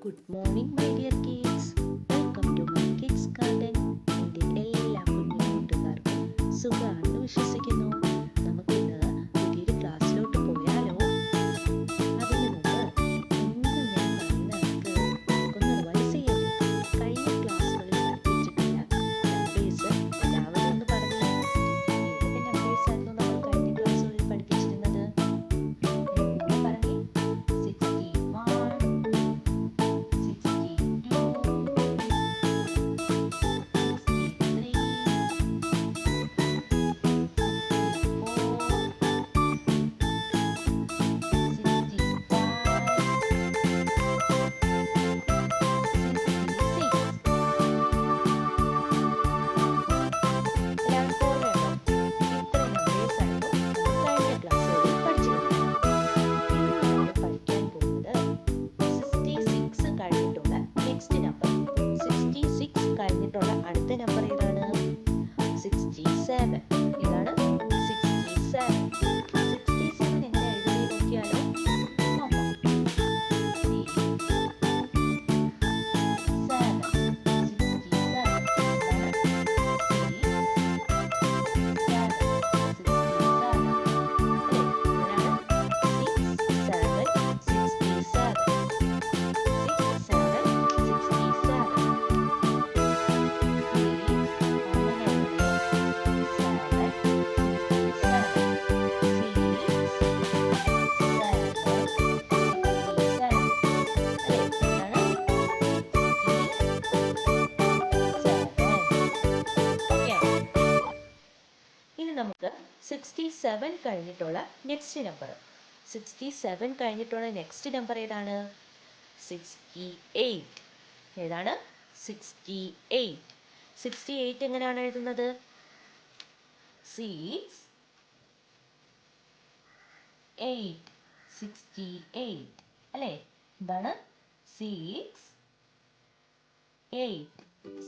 Good morning, my dear kids. Welcome to my kids garden. എൻ്റെ എല്ലാ കുഞ്ഞു കൂട്ടുകാർക്കും സുഖമാണെന്ന് വിശ്വസിക്കുന്നു. നമുക്കിന്ന് പുതിയൊരു ക്ലാസ്സിലോട്ട് പോയാലോ? അതിനു മുമ്പ് ഇന്ന് ഞാൻ പറയുന്നവർക്ക് നമുക്കൊന്ന് റിവൈസ് ചെയ്യണ്ടേ? കഴിഞ്ഞ ക്ലാസ്സുകളിൽ പഠിപ്പിച്ചിട്ടില്ല നമ്പേഴ്സ് എല്ലാവരും ഒന്ന് പറഞ്ഞേ. ഏതൊക്കെ നമ്പേഴ്സ് ആയിരുന്നു നമ്മൾ കഴിഞ്ഞ ക്ലാസ്സുകളിൽ പഠിപ്പിച്ചിരുന്നത്? ഒന്ന് പറഞ്ഞേ. 66 കഴിഞ്ഞിട്ടുള്ള അടുത്ത നമ്പർ ഏതാണ്? 67. ഇതാണ് 67. 67 എങ്ങനെ എഴുതി നോക്കിയാലോ? നോക്കാം. 67 കഴിഞ്ഞിട്ടുള്ള നെക്സ്റ്റ് നമ്പർ 67 കഴിഞ്ഞിട്ടുള്ള നെക്സ്റ്റ് നമ്പർ ഏതാണ്? 68. ഏതാണ്? 68. 68 എങ്ങനെയാണ് എഴുതുന്നത്? 6 8 68 അല്ലേ? എന്താണ്? 6 8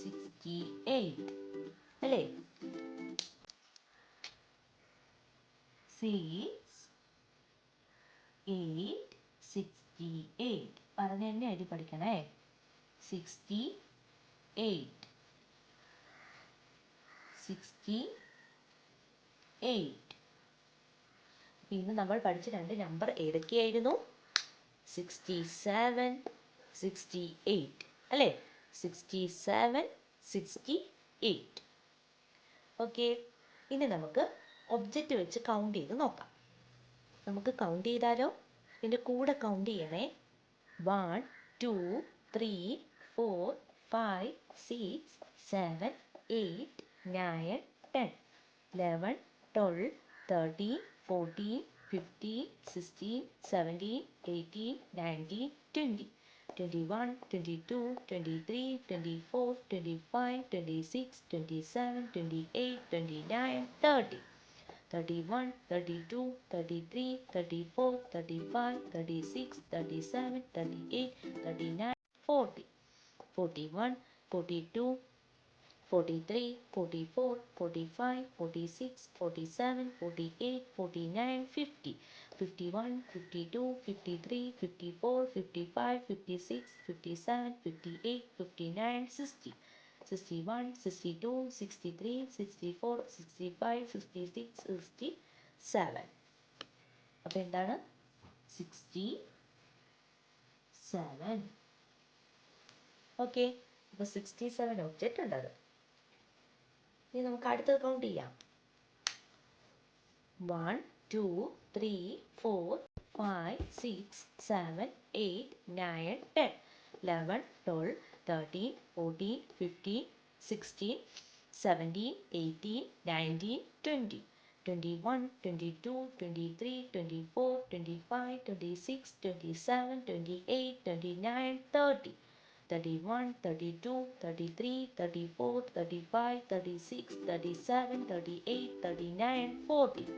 68 അല്ലേ? 6 8 68 പറഞ്ഞ് തന്നെ എഴുതി പഠിക്കണേ. 68 68. ഇന്ന് നമ്മൾ പഠിച്ച രണ്ട് നമ്പർ ഏതൊക്കെയായിരുന്നു? 67 68 അല്ലേ? 67 68. ഓക്കെ, ഇനി നമുക്ക് ഒബ്ജക്റ്റ് വെച്ച് കൗണ്ട് ചെയ്ത് നോക്കാം. നമുക്ക് കൗണ്ട് ചെയ്താലോ? ഇതിൻ്റെ കൂടെ കൗണ്ട് ചെയ്യണേ. 1 2 3 4 5 6 7 8 9 10 11 12 13 14 15 16 17 18 19 20 21 22 23 24 25 26 27 28 29 30 31 32 33 34 35 36 37 38 39 40 41 42 43 44 45 46 47 48 49 50 51 52 53 54 55 56 57 58 59 60 61 62 63 64 65 56 67. അപ്പോൾ എന്താണ്? 67. ഓക്കെ, അപ്പോൾ 67 ഒബ്ജക്റ്റ് ഉണ്ടത്. ഇനി നമുക്ക് അടുത്തത് കൗണ്ട് ചെയ്യാം. 1 2 3 4 5 6 7 8 9 10 11 12 13 14 15 16 17 18 19 20 21 22 23 24 25 26 27 28 29 30 31 32 33 34 35 36 37 38 39 40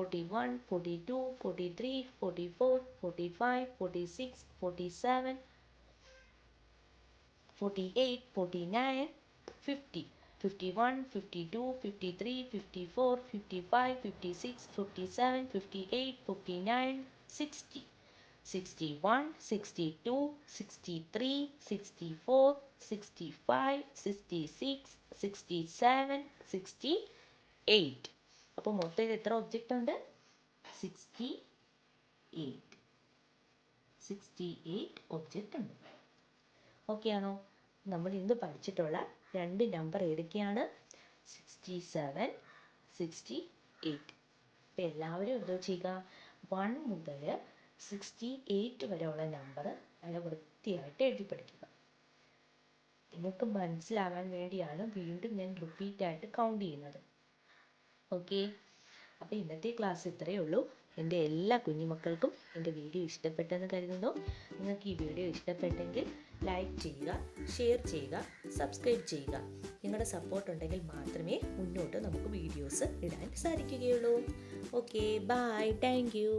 41 42 43 44 45 46 47 48 49 50 51 52 53 54 55 56 57 58 59 60 61, 62, 63, 64, 65, 66, 67, 68. അപ്പോൾ മൊത്തം എത്ര ഒബ്ജക്റ്റ് ഉണ്ട്? 68 ഒബ്ജക്റ്റ് ഉണ്ട്. ഓക്കെ ആണോ? നമ്മൾ ഇന്ന് പഠിച്ചിട്ടുള്ള രണ്ട് നമ്പർ ഏതൊക്കെയാണ്? 67, 68. അപ്പം എല്ലാവരും എന്തോ ചെയ്യുക? 1 മുതൽ 68 വരെയുള്ള നമ്പർ നല്ല വൃത്തിയായിട്ട് എഴുതി പഠിക്കുക. നിങ്ങൾക്ക് മനസ്സിലാകാൻ വേണ്ടിയാണ് വീണ്ടും ഞാൻ റിപ്പീറ്റായിട്ട് കൗണ്ട് ചെയ്യുന്നത്. ഓക്കെ, അപ്പോൾ ഇന്നത്തെ ക്ലാസ് ഇത്രയേ ഉള്ളൂ. എൻ്റെ എല്ലാ കുഞ്ഞുമക്കൾക്കും എൻ്റെ വീഡിയോ ഇഷ്ടപ്പെട്ടെന്ന് കരുതുന്നു. നിങ്ങൾക്ക് ഈ വീഡിയോ ഇഷ്ടപ്പെട്ടെങ്കിൽ ലൈക്ക് ചെയ്യുക, ഷെയർ ചെയ്യുക, സബ്സ്ക്രൈബ് ചെയ്യുക. നിങ്ങളുടെ സപ്പോർട്ട് ഉണ്ടെങ്കിൽ മാത്രമേ മുന്നോട്ട് നമുക്ക് വീഡിയോസ് ഇടാൻ സാധിക്കുകയുള്ളൂ. Okay, bye, thank U.